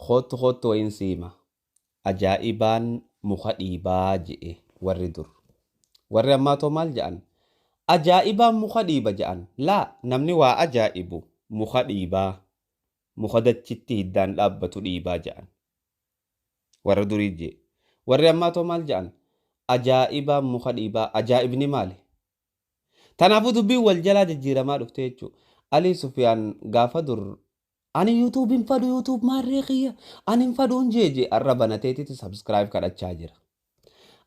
Khottu insiima. Ajaa'ibaan muka dhiibaa je'e warri dur. Warri ammaatoo maal je'an? Ajaa'ibaan muka dhiiba je'an. Laa namni waa ajaa'ibu muka dhiibaa. Muka dachitti hiddaan dhaabbatu dhiibaa je'an. Warra durii je'e. Warri ammaatoo maal je'an? Ajaa'ibaan muka dhiibaa. Ajaa'ibni maali? Tanaafuu dubbiin wal jalaa jijjiiramaa dhufte jechuudha. Alii Sufiyaan gaafa dur ani YouTube hin fadhu YouTube maarree kiyya ani hin fadhuun jeeje arra banateetiti subscribe kadhachaa jira.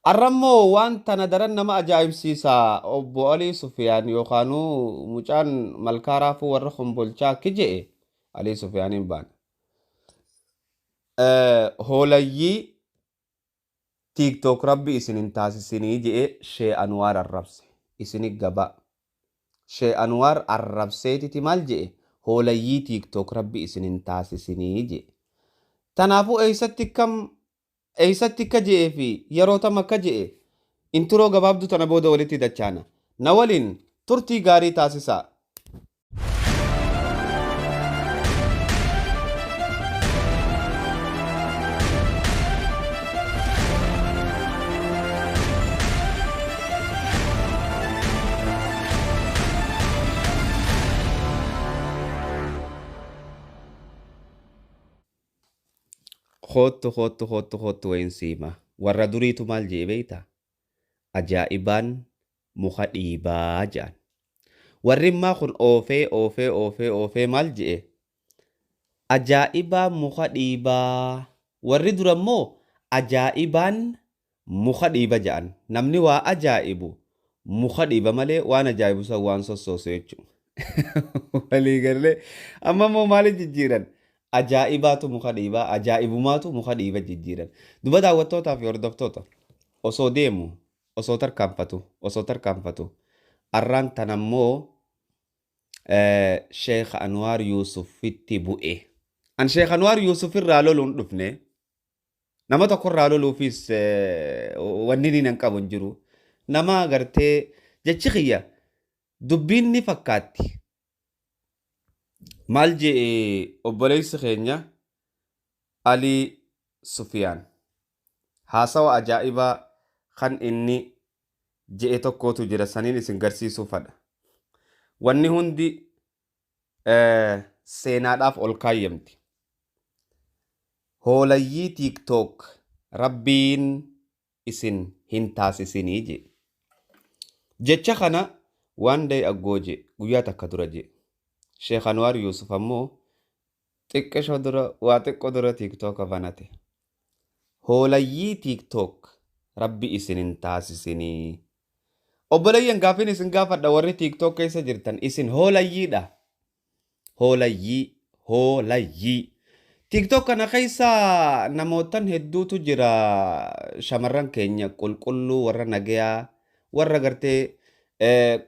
Arrammoo waan tana daran nama ajaa'ibsiisaa obbo Alii Sufiyaan yookaanuu mucaan malkaaraafuu warra kombolchaa kije'e Alii Sufiyaan hin baane. Hoolayyii TikTok rabbi isin hin taasisinii je'e Shee Anwaar arrabse isini gabaa. Shee Anwaar arrabseetiti maal je'e? Hoolayyii TikTok rabbi isin hin taasisinii je'e. Tanaafuu eeysatti akka je'ee fi yeroo tam akka je'e inturoo gabaabduu tana booda walitti dachaana. Na waliin turtii gaarii taasisaa. Khottu wayinsiima. Warra duriitu maal je'e beeyta? Ajaa'ibaan muka dhiibaa je'an. Warri immaa kun oofee maal je'e? Ajaa'ibaan muka dhiibaa. Warri dura immoo ajaa'ibaan muka dhiiba je'an. Namni waa ajaa'ibu muka dhiiba malee waan ajaa'ibu san waan sossoosu jechuudha. Walii galee amma immoo maaliif jijjiiran? Ajaa'ibaatu muka dhiibaa, ajaa'ibumaatu muka dhiiba jijjiiran. Duba daawwattootaa fi hordoftoota osoo deemu, osoo tarkaanfatu, arraan tanammoo Sheekh Anwaar Yuusufitti bu'e. An Sheekh Anwaar Yuusuf irraa loluun dhufne. Nama tokko irraa loluufis wanni ni nan qabu hin jiru. Nama agartee jechi kiyya dubbiin ni fakkaatti. Maal je'e obboleessi keenya Alii Sufiyaan haasawa ajaa'ibaa kan inni je'e tokkootu jira saniin isin garsiisuufadha. Wanni hundi seenaadhaaf ol kaayyamti. Hoolayyii TikTok rabbiin isin hin taasisinii je'e. Jecha kana waan day aggoo je'e guyyaa takka dura je'e. Sheekh Anwaar Yuusuf ammoo xiqqoo dura TikTok banate. Hoolayyii TikTok rabbi isin hin taasisinii. Obboleeyyan gaafin isin gaafadha warri TikTok keessa jirtan isin hoolayyiidha. Hoolayyii. TikTok kana keessa namootan hedduutu jira. Shamarran keenya qulqulluu warra nagayaa warra gartee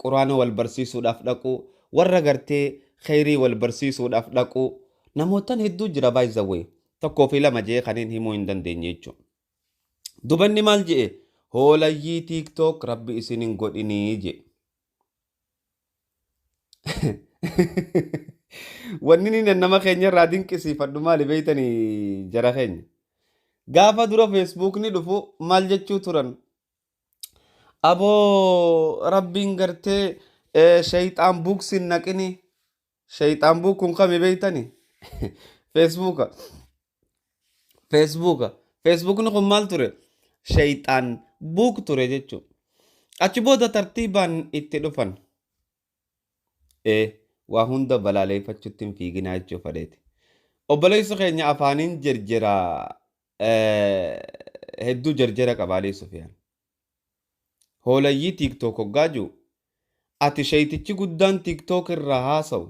quraana wal barsiisuudhaaf dhaqu warra gartee khayrii wal barsiisuudhaaf dhaqu namootan hedduu jira by the way. Tokkoo fi lama je'e kaniin himuu hin dandeenye jechuudha. Dubanni maal je'e? Hoolayyii TikTok rabbi isin hin godhinii je'e. Wanni ni nama keenya irraa dinqisiifadhu maali beeytanii jara keenya? Gaafa dura Facebook ni dhufu maal jechuu turan? Aboo rabbiin gartee shayxaan buuksin naqini. Shayxaan buukun kami beeytanii? Facebookni kun maal ture? Shayxaan buuk ture jechuudha. Achi booda tartiibaan itti dhufan. Waa hunda balaaleeffachuutti hin fiiginaa jechuu fadheeti. Obboleessi keenya afaaniin jarjara hedduu jarjara qaba Alii Sufiyaan. Hoolayyii TikTok hoggaaju ati shaytichi guddaan TikTok irraa haasa'u.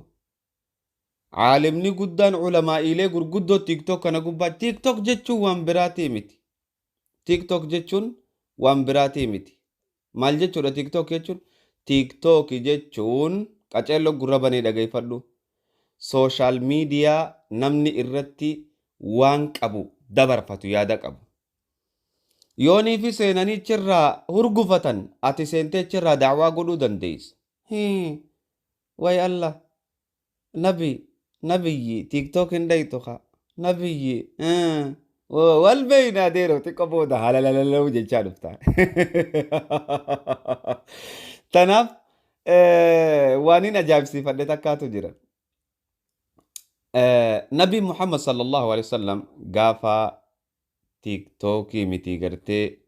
Caalimni guddaan culamaa'iilee gurguddoo TikTok kana gubbaa. TikTok jechuun waan biraatii miti. TikTok jechuun waan biraatii miti. Maal jechuudha TikTok jechuun? TikTok jechuun qaceelloo gurra banee dhageeffadhu. Sooshaal miidiyaa namni irratti waan qabu dabarfatu yaada qabu. Yoonii fi seenanii achirraa hurgufatan ati seentee achirraa daawwaa godhuu dandeessa. Way Allah nabiyyi TikTok hin dhaytu haa نبي والبين ديرو تقبودا هلا لا لا لا وجه شارفتا تناف وانين أجاب سيفا لتكاتو جرا نبي محمد صلى الله عليه وسلم قافا تيك توكي متي قرتي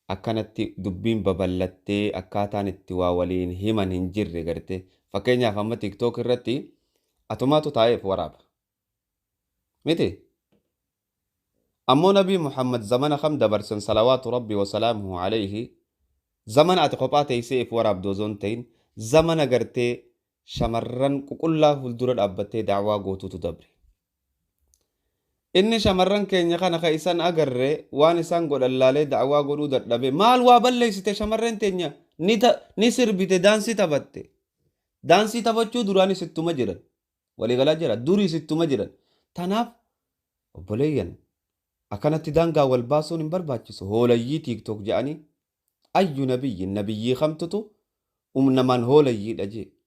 أكانت دبين ببلتي أكاتان التواولين همان هنجر قرتي فكينيا فما تيك توك الرتي أتوماتو تايف وراب متي أمو نبي محمد زمن خم دبرسن صلوات ربي وسلامه عليه زمن أتقبات يسيف وراب دوزونتين زمن قرتي شمرن كل فلدر أبتي دعوة قوتو تدبري إني شمرن كين يخانا خيسان أقرر وان إسان قول اللالي دعوة قولو دردبي مال وابل ستة شمرن تينيا نسر بيت دانسي تبتي دانسي تبتشو دراني ستو مجرد ولي غلا جرد دوري ستو مجرد تناف وبليين أكانت دانقا والباسون برباتشسو هولي تيك توك جاني أي نبي خمتتو من هولي أجي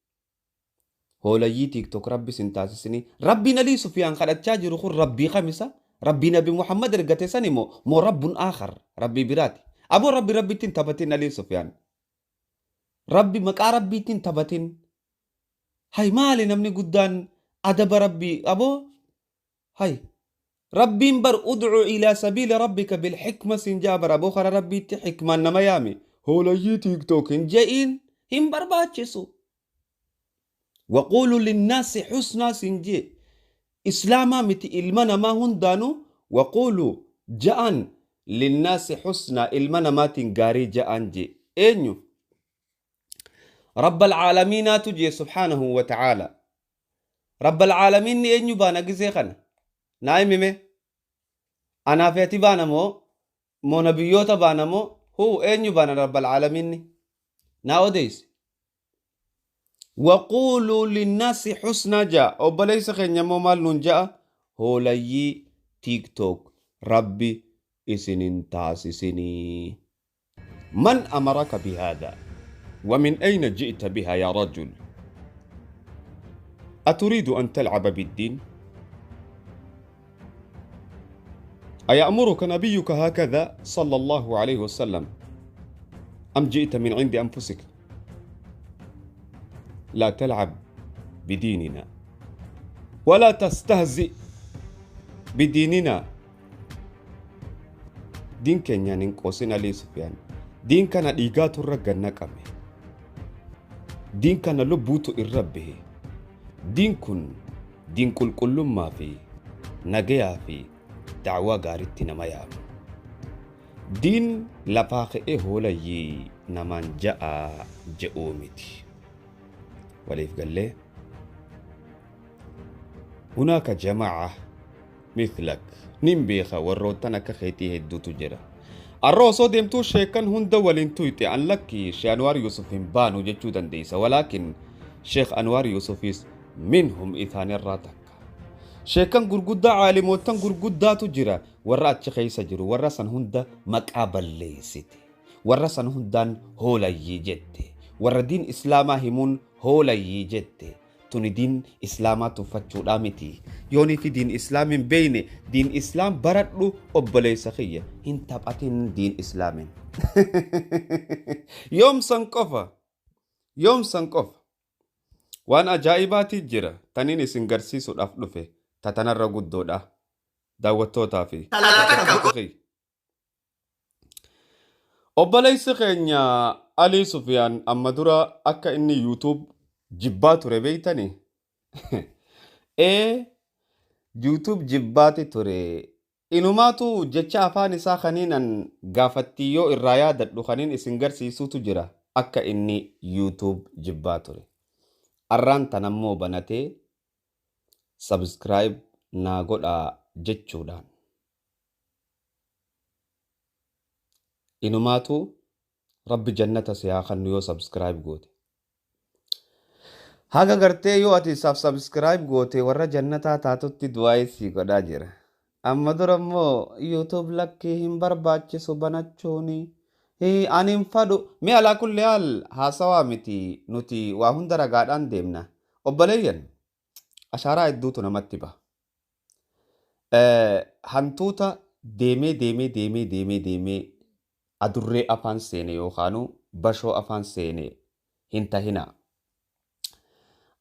هولي تيك توك ربي سنتاسسني ربي نلي سفيان قد تاجر خور ربي خمسة ربي نبي محمد رقتسني مو رب آخر ربي براتي أبو ربي تنتبتين نلي سفيان ربي مكا ربي تنتبتين هاي مالي نمني قدان أدب ربي أبو هاي ربي بر أدعو إلى سبيل ربك بالحكمة سنجابر أبو خر ربي تحكمة نميامي هولي تيك توك جائين هم برباتشسو وقولوا للناس حسنا سنجي إسلاما متي إلمنا ما هندانو وقولوا جأن للناس حسنا إلمنا ما تنقاري جأن جي إنيو رب العالمين تجي سبحانه وتعالى رب العالمين إنيو بانا قزيخنا نايمي مي أنا فيتي بانا مو نبيوتا بانا هو إنيو بانا رب العالمين ناو ديس وقولوا للناس حسنا جاء أو بليس خين يمو مال ننجاء هو لي تيك توك ربي إسنين تاسسني من أمرك بهذا ومن أين جئت بها يا رجل أتريد أن تلعب بالدين أيأمرك نبيك هكذا صلى الله عليه وسلم أم جئت من عند أنفسك لا تلعب بديننا ولا تستهزئ بديننا دين كان يعني قوسنا لي سفيان دين كان إيقات الرقا نقمه دين كان لبوت الربه دين كن دين كل ما في نجيا في دعوة غارتنا ما يام دين لفاقه هولي نمان جاء جؤومتي وليف قال له هناك جماعة مثلك نمبيخا وروتنا كخيتي هدو تجرى الروسو ديمتو شيكان هندا ولنتويتي عن لكي شي أنوار يوسف بانو جتشو ديسا ولكن شيخ أنوار يوسف منهم إثان الراتك شيكان قرقودا عالموتان قرقودا تجرى ورات شخيسا جرو ورسان هندا مقابل ليستي ورسان هندان هولا يجتي وردين إسلاما همون هولا يجتي توني دين إسلاما تفتشو دامتي يوني في دين إسلام بين دين إسلام بردو أبلي سخية هن تبعتين دين إسلام يوم سنقفة وانا جائباتي جرى تنيني سنگرسي سود أفلوفي تتنرى قدو دا داوتو تافي أبلي سخية علي سفيان أما درا أكا إني يوتيوب جباتو ربيتني يوتيوب جباتي توري إنماتو جتشا أفاني ساخنين غافتيو الرايا دادو خنين إسنگر سيسوتو جرا أكا إني يوتيوب جباتو أران تنمو بناتي سبسكرايب ناغودا جتشو دان إنماتو ربي جنة سياخن نيو سبسكرايب غوتي haga gartee yoo ati subscribe goote warra jannataa taatutti du'aa si godhaa jira amma dura immoo youtube lakkii hin barbaachisu banachuuni ani hin fadhu mee alaa kulli haal haasawaa miti nuti waa hunda ragaadhaan deemna obboleeyyan ashaaraa hedduutu namatti baha hantuuta deemee adurree afaan seene yookaanu bashoo afaan seene hin tahina.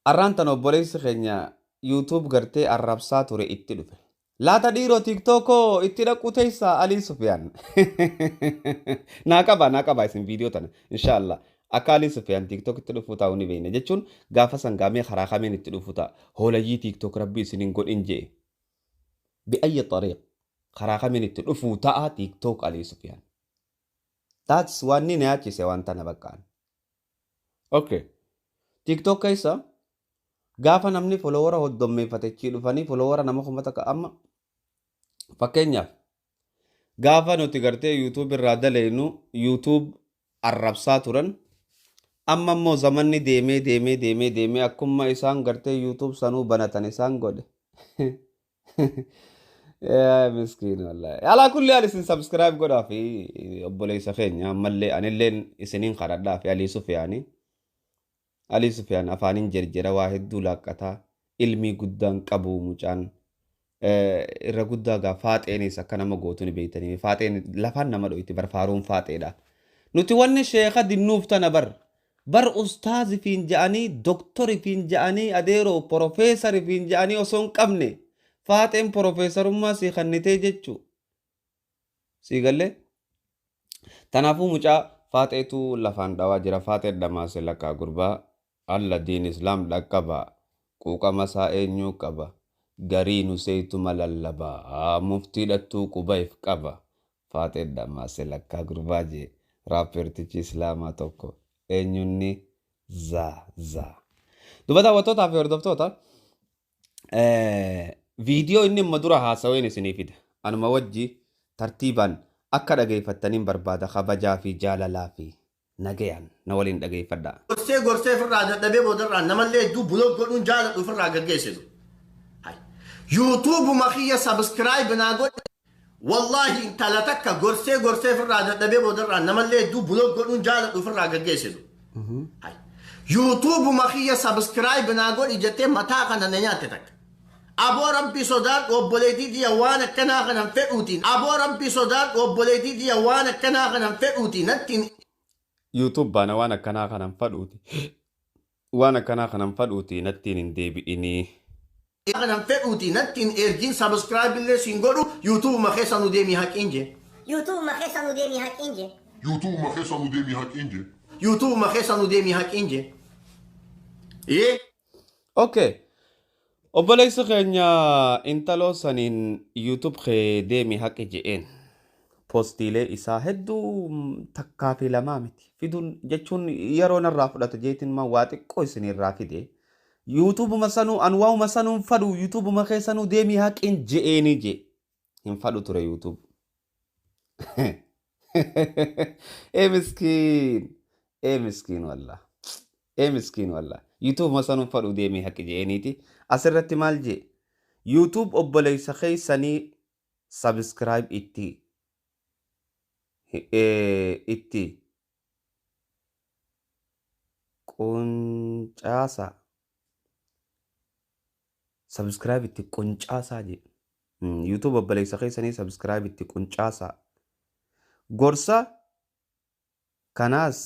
Arraan tan obboleessi keenya YouTube gartee arrabsaa ture itti dhufe. Laata dhiiroo TikTokoo itti dhaqu teessaa Alii Sufiyaan. Naa qaba isin viidiyoo tana inshaallah. Akka Alii Sufiyaan TikTok itti dhufu taa'u ni beekna jechuun gaafa sangaamee karaa kameen itti dhufu ta'a. Hoolayyii TikTok rabbii isiniin godhin jee. Bi'ayya xariiq karaa kameen itti dhufu ta'a TikTok Alii Sufiyaan. That's waan ni nyaachise waan tana baqqaan. Okay. TikTok keessa gaafa namni folowara hoddommeeffatechii dhufanii folowara nama kuma takka amma fakkeenyaaf gaafa nuti gartee YouTube irraa daleenu YouTube arrabsaa turan amma immoo zamanni deemee akkuma isaan gartee YouTube sanuu banatan isaan godhe. Miskiin wallahi. Alaa kulli haal isin subscribe godhaa fi obboleessa keenya ammallee anilleen isiniin kadhadhaa fi Alii Sufiyaanii. Alii Sufiyaan afaanin jirjira waa hedduu laaqqataa ilmii guddaan qabu mucaan irra guddaa gaa faaxeenis akka nama gootu ni beeytanii faaxeen lafaan nama dhoyti barfaaruun faaxeedha. Nuti wanni sheeka dinnuuf tana bar ustaazi fiin ja'anii doktori fiin ja'anii adeeroo profeesari fiin ja'anii osoo hin qabne faaxeen profeesarummaa sii kannitee jechuu sii gallee tanaafuu mucaa faaxeetu lafaan dhawaa jira faaxeen dhamaase lakkaa gurbaa alla diin islaam dhaqqaba quuqama isaa eenyuu qaba garii nuseeytuma lallabaa muftii dhattuu qubayf qaba faaxeen dhamaase lakkaa gurbaa jee raappertichi islaamaa tokko eenyunni zaa dubata hawwattootaa fi hordoftoota viidiyoo inni amma dura haasaween isinii fida anuma wajji tartiibaan akka dhageeffattaniin barbaada kabajaa fi jaalalaa fi nagayaan na waliin dhageeffadha. Gorsee firraa dadhabee boodarraa namallee hedduu buloog godhuun jaaladhu firraa gaggeessitu. YouTube makiyya subscribe naa godhe wallahi intala takka gorsee firraa dadhabee boodarraa namallee hedduu buloog godhuun jaaladhu firraa gaggeessitu. YouTube makiyya subscribe naa godhi jettee mataa kana na nyaatte takka. Aboo rabbi sodaadhu obboleetii diya waan akkanaa kanan fedhuutiin. Aboo rabbi sodaadhu obboleetii diya waan akkanaa kanan fedhuutiin nattiin. YouTube baana waan akkanaa kanan fadhuuti. Waan akkanaa kanan fadhuuti nattiin hin deebi'inii. Kanan fedhuuti nattiin ergiin subscribe illee siin godhu YouTube makeessa nu deemii haqiin je. YouTube makeessa nu deemii haqiin je. YouTube makeessa nu deemii haqiin je. YouTube makeessa nu deemii haqiin je. Okay. Obboleessa keenya intaloo saniin YouTube kee deemi haqi je'een postiilee isaa hedduu takkaa fi lamaa miti fiduun jechuun yeroo narraa fudhata jeetiin maa waa xiqqoo isinirraa fide YouTube masanuu anwaa'uma sanuun fadhu YouTube makee sanuu deemi haqin je'eenii je hin fadhu ture YouTube. Miskiin wallah. Miskiin wallah. YouTube masanuu fadhu deemi haqi je'eeniiti. Asirratti maal jee YouTube obboleessa keessanii subscribe itti quncaasa subscribe itti quncaasaa jee YouTube obboleessa keessanii subscribe itti quncaasaa gorsa kanaas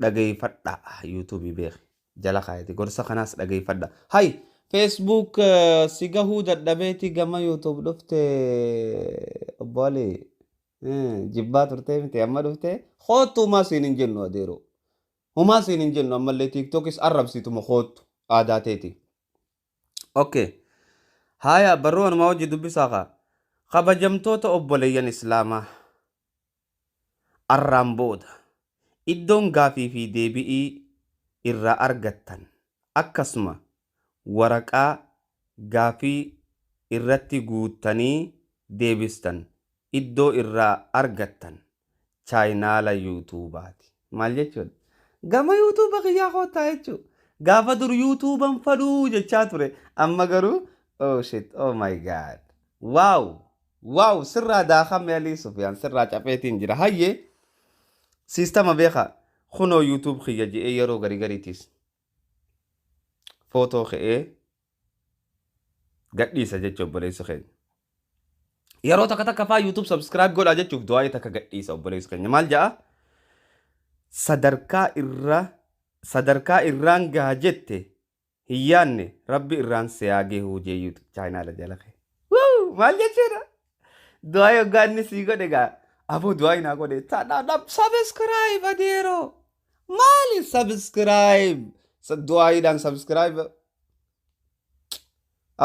dhageeffadha YouTube beek jala kaayate gorsa kanaas dhageeffadha hay Facebook sigahuu dadhabeeti gama YouTube dhufte obbolee jibbaa turtee miti amma dhufte hoottu humaa siin hin jennu adeero humaa siin hin jennu ammallee TikTokis arrabsiituma hoottu aadaateeti. Okay. Haya barruu anumaa hojii dubbisaa kaa kabajamtoota obboleeyyan islaamaa arraan booda iddoon gaafii fi deebi'ii irraa argattan akkasuma waraqaa gaafii irratti guuttanii deebistan iddoo irraa argattan chaayinaala yuutuubaati. Maal jechuudha? Gama yuutuuba kiyyaa kootaa jechuudha. Gaafa dur yuutuuban fadhuu jechaa ture. Amma garuu oh shit oh my god. Wow sirraa daakame Alii Sufiyaan sirraa capeetiin jira. Hayyee siistama beekaa kunoo yuutuub kiyya je'ee yeroo gariitiis. Footoo ka'ee gadhiisa jechuun obboleessa keenya. yeroo takka takka faa YouTube subscribe godhaa jechuuf du'aa takka gadhiisa obboleessa keenya maal ja'a sadarkaa irraan gaha jette hin yaanne rabbi irraan seyaagee hujee YouTube chaayinaala jala kee maal jechuudha du'aa yoggaa inni sii godhe gaa aboo du'aa hinaa godhe taadhaadhaaf subscribe adeeroo maali subscribe du'aa hidhaan subscribe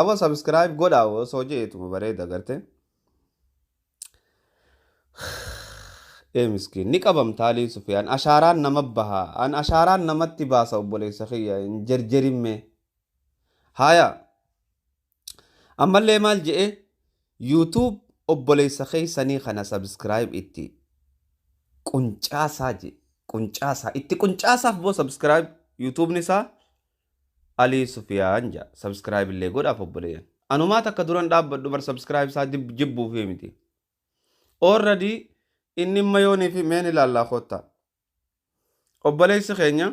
aboo subscribe godhaa osoo jeetuma bareeda garte miskiin ni qabamta Alii Sufiyaan ashaaraan nama baha an ashaaraan namatti baasa obboleessa kiyya hin jarjarimme haya ammallee maal je'e YouTube obboleessa keeysanii kana subscribe itti quncaasaa je quncaasaa itti quncaasaaf boo subscribe YouTube nisaa Alii Sufiyaan ja subscribe illee godhaaf obboleeyyan anumaa takka duran dhaabbadhu bar subscribe isaa jibbuuf miti already inni mayoonii fi meen ilaallaa kotta obboleessi keenya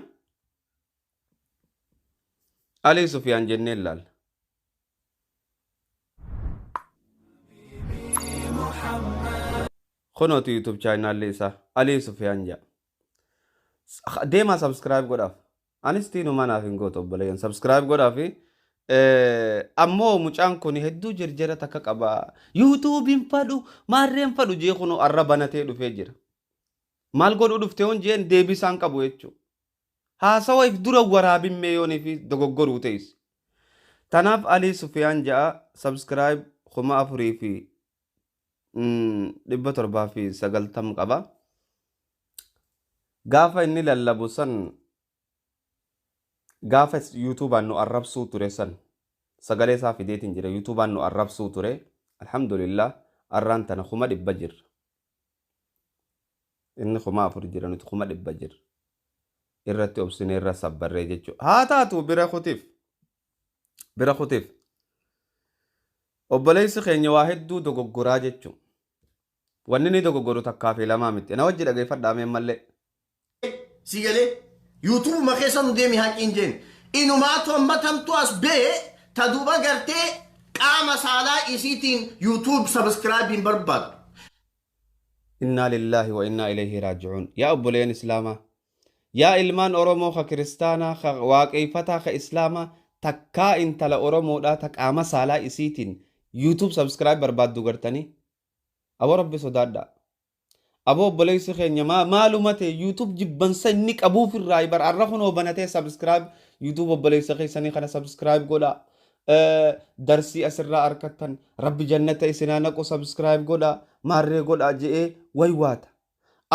Alii Sufiyaan jennee ilaalla kunooti YouTube chaayinaalli isaa Alii Sufiyaan jedha deemaa subscribe godhaaf anis tiinuma naaf hin gootu obboleeyyan subscribe godhaafi ammoo mucaan kun hedduu jirjira takka qaba YouTubein fadhu maarreen fadhu jee kunu arra banatee dhufee jira maal godhu dhufte on jeen deebisaan qabu jechuu haasawa if dura waraabimee yoonii fi dogoggoruu ta'is tanaaf Alii Sufiyaan ja'a subscribe 4,790 qaba gaafa inni lallabu san gaafa YouTubean nu arrabsuu ture san sagalee isaa fideetiin jira YouTubean nu arrabsuu ture alhamdulillah arraan tana 100 jirra inni 4 jira nuti 100 jirra irratti obsine irra sabbarree jechuu haa taatu bira kutiif obboleessi keenya waa hedduu dogoggoraa jechuu wanni ni dogoggoru takkaa fi lamaa miti na wajji dhageeffadhaamee mallee sigalee YouTube ma keessa nu deemi haqin jeen inumaatu ammatamtu as bee ta duba gartee qaama saalaa isiitiin YouTube subscribe hin barbaadu inna lillahi wa inna ilayhi raaji'uun yaa obboleen islaamaa yaa ilmaan oromoo ka kiristaanaa ka waaqeeffataa ka islaamaa takkaa intala oromoodhaa ta qaama saalaa isiitiin YouTube subscribe barbaaddu gartanii aboo rabbi sodaadhaa aboo obboleessi keenya maalumate YouTube jibbansa inni qabuuf irraa bar arra kunoo banatee subscribe YouTube obboleessa keessanii kana subscribe godha darsii asirraa arkattan rabbi jannata isinaa naqu subscribe godha maarree godha je'ee waywaata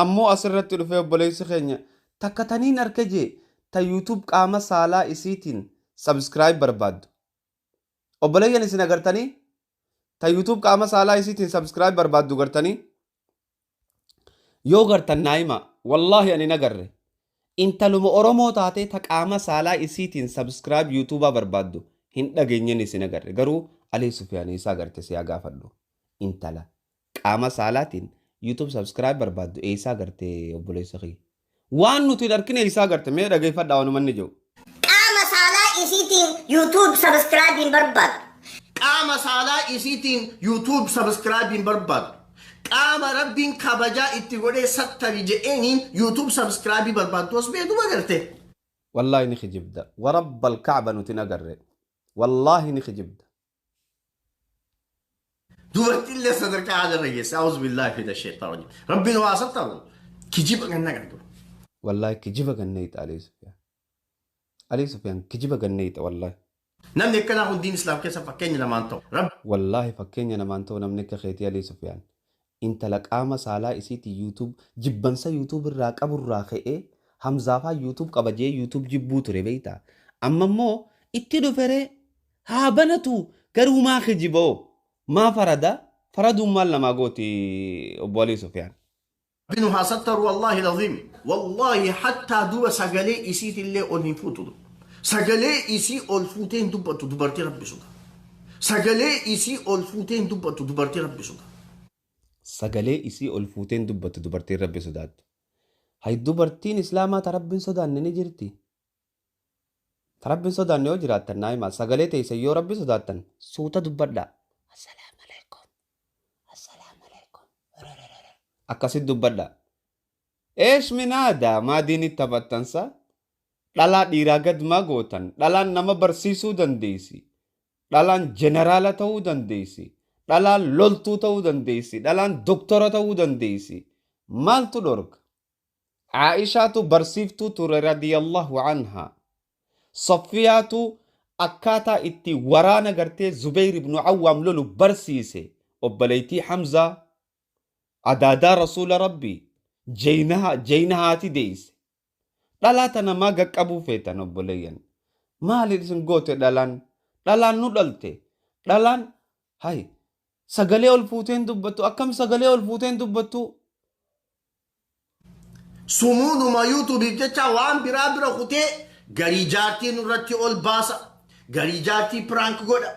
ammoo asirratti dhufee obboleessi keenya takkataniin arka jee ta YouTube qaama saalaa isiitiin subscribe barbaaddu obboleeyyan isin agartanii ta YouTube qaama saalaa isiitiin subscribe barbaaddu gartanii yoo gartan naayima wallahi ani nagarre intaluma oromoo taatee ta qaama saalaa isiitiin subscribe YouTubea barbaaddu hin dhageenyen isin agarre garuu Alii Sufiyaan isaa agarte si gaafadhu intala qaama saalaatiin YouTube subscribe barbaaddu eessa agarte obboleessa kee waan nuti darkine eessa agarte mee dhageeffadhaa wanumanni jiru qaama saalaa isiitiin YouTube subscribe hin barbaadu qaama saalaa isiitiin YouTube subscribe hin barbaadu qaama rabbiin kabajaa itti godhee sattabi je'eeniin YouTube subscribe barbaaddu as beetu agarte wallahi ni khijibda warabba alkacba nuti nagarre wallahi ni khijibda dubartii illee sadarkaa adarra geesse a'uuzu billaahi mina shaytaan rajiim rabbiin waa sattabu kijiba ganna gandu wallahi kijiba ganneeyta Alii Sufiyaan kijiba ganneeyta wallahi namni akkanaa kun diin islaam keessa fakkeenya namaan ta'u wallahi fakkeenya namaan ta'u namni akka keetii Alii Sufiyaan intala qaama saalaa isiiti YouTube jibbansa YouTube irraa qaburraa ka'ee hamzaafaa YouTube qabajee YouTube jibbuu ture beeyta amma immoo itti dhuferee haa banatu garuu maa kijiboo maa faraduun maal namaa gooti obbo Alii Sufiyaan بنو هاستر والله العظيم والله حتى دوا سجلي إسيت اللي أولين فوتو سجلي إسي أول فوتين دبتو دبرتي ربي سودا سجلي إسي أول فوتين دبتو دبرتي ربي سودا sagalee isii ol fuuteen dubbatu dubartiin rabbi sodaattu hay dubartiin islaamaa ta rabbiin sodaanne ni jirti ta rabbiin sodaanne yoo jiraattan naa'ima sagalee teessa yoo rabbi sodaattan suuta dubbadha assalaamu akkasit dubbadha. Eesh minaada maadiin itti taphattansa dhalaa dhiiraa gad maa gootan dhalaan nama barsiisuu dandeessi. Dhalaan jeneraala ta'uu dandeessi. Dhalaan loltuu ta'uu dandeessi. Dhalaan doktora ta'uu dandeessi. Maaltu dhorga? Aishaatu barsiiftuu ture radiyallahu anha. Saffiyaatu akkaataa itti waraana gartee Zubayr ibnu Awwaam lolu barsiise. Obboleettii Hamzaa adaadaa rasuula rabbii jeynahaati deeyse. Dhalaa tana maa gaqqabuu feetan obboleeyyan? Maali isin goote dhalaan? Dhalaan nu dhalte. Dhalaan hay sagalee ol fuuteen dubbattu akkam sagalee ol fuuteen dubbattu? Sumuuduma yuutuubiif jecha waan biraa bira kutee garii jaartii nurratti ol baasa. Garii jaartii piraank godha.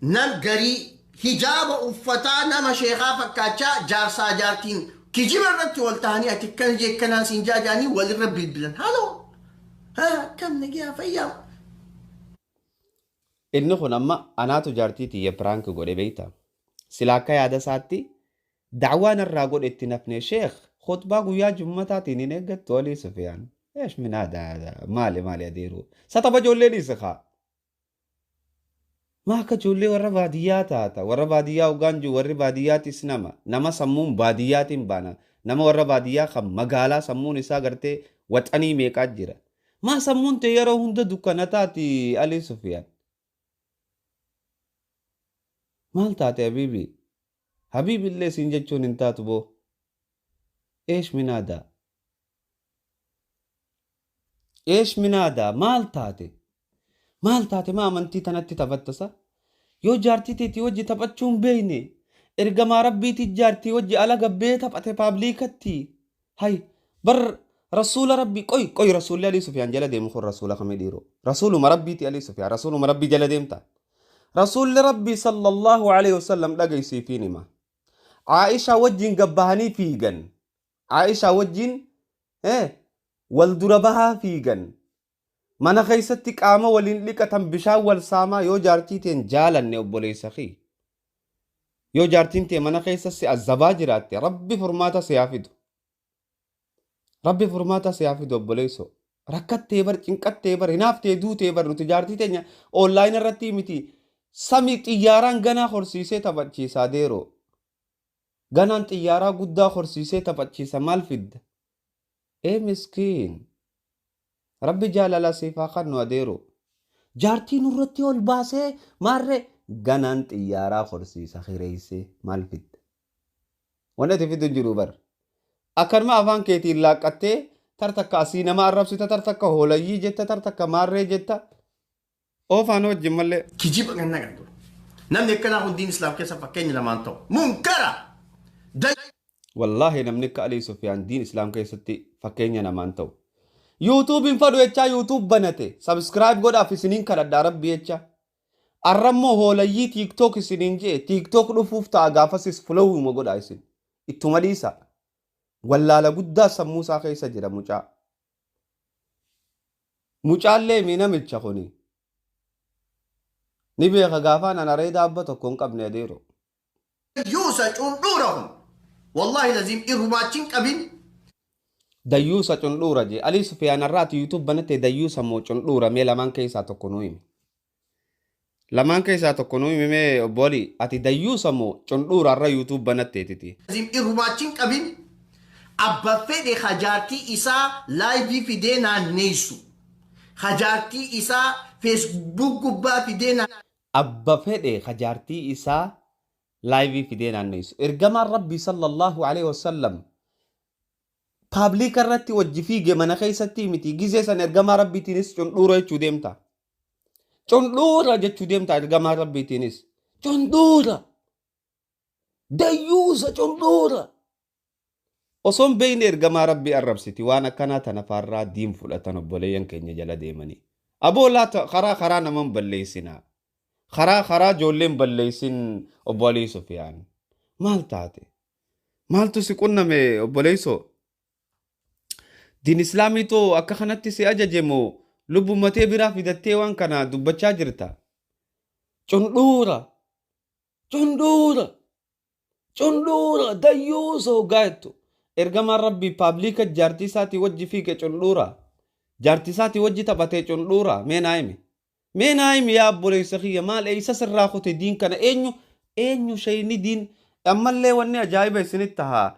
Nam garii hijaaba uffataa nama sheekaa fakkaachaa jaarsaa jaartiin kijiba irratti ol ta'anii ati akkana jeekkanaa siin jaajaanii walirra bilbilan. Haloo! Kam nagaa fayyaa? Inni kun amma anaatu jaartii tiyya piraank godhe beeyta. Sila akka yaada isaatti dacwaan irraa godhe itti nafne sheekh khutbaa guyyaa jummataatiin hin eeggattu walii Sufyaan. Eesh minaada maali adeeru. Sataba ijoollee dhiise kaa. Maa akka ijoollee warra baadiyyaa taata. Warra baadiyyaa hoggaan jiru warri baadiyyaatis nama sammuun baadiyyaatiin baana. Nama warra baadiyyaa kan magaalaa sammuun isaa gartee waxanii meeqaa jira. Maa sammuun ta'e yeroo hunda dukkana taati Alii Sufyaan. Maal taate habiibi? Habiibi illee siin jechuun hin taatu boo. Eesh minaada? Eesh minaada? Maal taate? Maal taate maa amantii tanatti taphattasa? Yoo jaartii teetii wajji taphachuu hin beeyne ergamaa rabbiitii jaartii wajji ala gabbee taphate paabliikatti. Hay bar rasuula rabbii qoy rasuulli Alii Sufyaan jala deemu kun rasuula kamii dhiiroo? Rasuuluma rabbiiti Alii Sufyaan rasuuluma rabbii jala deemta. رسول ربي صلى الله عليه وسلم لقي سيفين ما عائشة وجين قبهاني فيغن عائشة وجين والدربها فيغن mana keessatti qaama waliin liqatan bishaan wal saamaa yoo jaartii teen jaalanne obboleessa kee yoo jaartiin tee mana keessatti azabaa jiraatte rabbi furmaata si yaafidu obboleesso rakkattee bar cinqattee bar hinaaftee duutee bar nuti jaartii teenya online irratti miti samii xiyyaaraan ganaa horsiisee taphachiisaa deeroo ganaan xiyyaaraa guddaa horsiisee taphachiisa maal fidda miskiin rabbi jaalala siifaa kannu adeero jaartii nurratti ol baasee maarre ganaan xiyyaaraa horsiisa hireessee maal fidda wanti fiddu jiru bar akkanuma afaan keetiin laaqqattee tartakka asii nama arrabsita tartakka hoolayyii jetta tartakka maarree jetta oofaan wajjin mallee kijiba ganna gandu namni akkanaa hundiin islaam keessa fakkeenya lamaan ta'u munkara wallaahi namni akka Alii Sufyaan diin islaam keessatti fakkeenya namaan ta'u yuutuubiin fadhu jechaa yuutuub banate sabskiraayib godhaaf isiniin kadhadhaa rabbi jecha arrammoo hoolayyii tiiktook isiniin jee tiiktook dhufuuf ta'a gaafasis fulawuma godhaa isin ittuma dhiisa wallaala guddaa sammuu isaa keessa jira mucaallee mi namicha kuni ni beeka gaafaan ana reeda abba tokko hin qabne adeero yuusa cundhuurahum wallaahi laziim irrumaachin qabin dayyuusa cundhuura je Alii Sufyaan irraati yuutuub banatte dayyuusa moo cundhuura mee lamaan keessaa tokko nuu himi mee obboli ati dayyuusa moo cundhuura irra yuutuub banatteetiti laziim irrumaachin qabin abba fedhe hajaartii isaa laayivii fidee naanneessu hajaartii isaa feesbuuk gubbaa fidee abba fedhe hajaartii isaa laayivii fidee naanneessu ergamaan rabbii sallallahu alaihi wasallam public irratti wajji fiige mana keessatti miti gizee san ergamaa rabbiitiinis cundhuura jechuu deemta cundhuura jechuu deemta ergamaa rabbiitiinis cundhuura dayyuusa cundhuura osoon beeyne ergamaa rabbii arrabsiti waan akkanaa tana faarraa diin fudhatan obboleeyyan keenya jala deemanii aboolaa karaa naman balleessinaa karaa ijoolleen balleessin obbo Alii Sufyaan maal taate maaltu si qunname obboleessoo diin islaamii too akka kanatti si ajaje moo lubbumatee biraa fidattee waan kana dubbachaa jirta cundhuura cundhuura dayyuusa hoggaayettu ergamaan rabbii paablika jaartii isaatii wajji fiige cundhuura jaartii isaatii wajji taphatee cundhuura mee naa himi yaa obboleessa kiyya maal eeysa sirraa kute diin kana eenyu shayni diin ammallee wanni ajaa'iba isinitti tahaa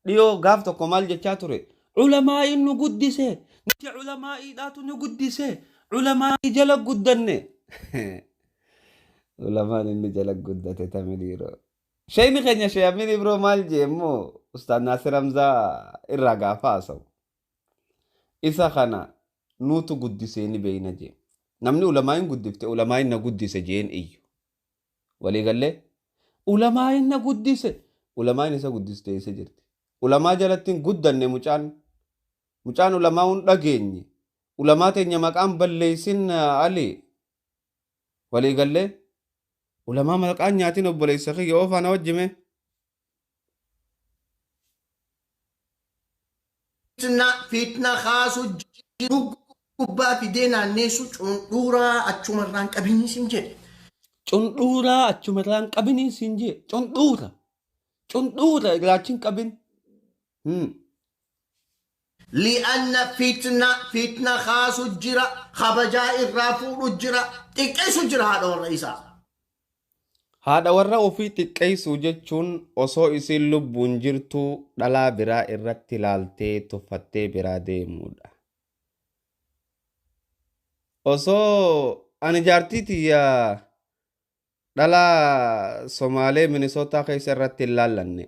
dhiyoo gaaf tokko maal jechaa ture ulamaa'iin nu guddise nuti ulamaa'iidhaatu nu guddise ulamaa'ii jala guddanne ulamaan inni jala guddate tamiliiroo shayni keenya shayamini biroo maal jeemmoo ustaad Naasir Hamzaa irraa gaafa haasawu isa kana nuutu guddisee ni beeyna jee namni ulamaa'iin guddifte ulamaa'iin na guddise jeen iyyu walii gallee ulamaa'iin na guddise ulamaa'iin isa guddiste isa jirti ulamaa jalattiin guddanne mucaan ulamaa hun dhageenye ulamaa teenya maqaan balleeysin ali walii gallee ulamaa maqaan nyaatiin obboleessa kiyya oofaana wajjime fitna khaasu gubbaa fidee naanneessu cundhuuraa achumarraan qabinii siin jedhe. Cundhuuraa achumarraan qabinii siin jedhe cundhuura ilaachiin qabin. لأن فتنة خاص الجرا خبجاء الرافور الجرا تكيس الجرا هذا الرئيس haadha warra ofii xiqqeessuu jechuun osoo isin lubbuun jirtu dhalaa biraa irratti ilaaltee tuffattee biraa deemuudha. Osoo ani jaartii tiyya dhalaa Somaalee Minisootaa keessa irratti hin laallanne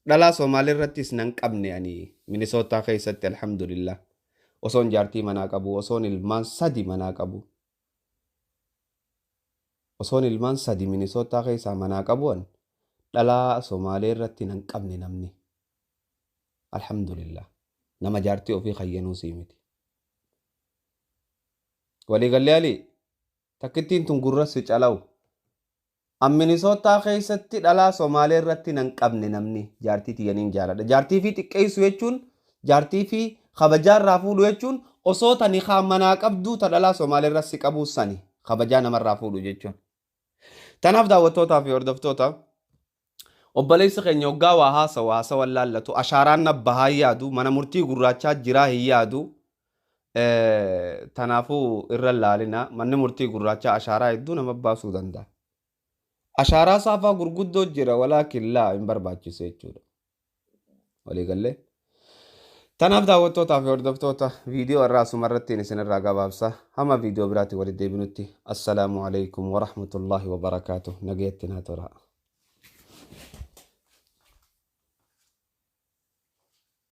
dhalaa Somaalee irrattis nan qabne ani Minisootaa keessatti alhamdulillah osoon jaartii manaa qabu osoon ilmaan 3 manaa qabu. Osoon ilmaan 3 Minisootaa keessaa manaa qabuun dhalaa Somaalee irratti nan qabne namni alhamdulillah nama jaartii ofii khayyanuu sii miti. Walii gallee alii takkittiin tun gurrassi calawu an Minisootaa keessatti dhalaa Somaalee irratti nan qabne namni jaartii tiyyaniin jaaladha. Jaartii fi xiqqeessu jechuun jaartii fi kabajaa irraa fuudhu jechuun osoo tani manaa qabduu ta dhalaa Somaalee irratti qabuu sani kabajaa namarraa fuudhu jechuun. Tanaaf daawwattootaa fi hordoftoota obboleessi keenya hoggaa waa haasawa laallatu ashaaraan nabbahaa yaadu mana murtii gurraachaa jiraa hin yaadu tanaafuu irra laalina manni murtii gurraachaa ashaaraa hedduu nama baasuu danda'a. Ashaaraa saafaa gurguddoo jira walaakin laa hin barbaachisu jechuudha. Walii gallee. Tanaaf daawwattootaa fi hordoftoota viidiyoo irraa asumarrattiin isinirraa gabaabsa hamma viidiyoo biraatti walitti deebinutti assalaamu alaykum wa rahmatullahi wa barakaatuh nageetti naa toraa.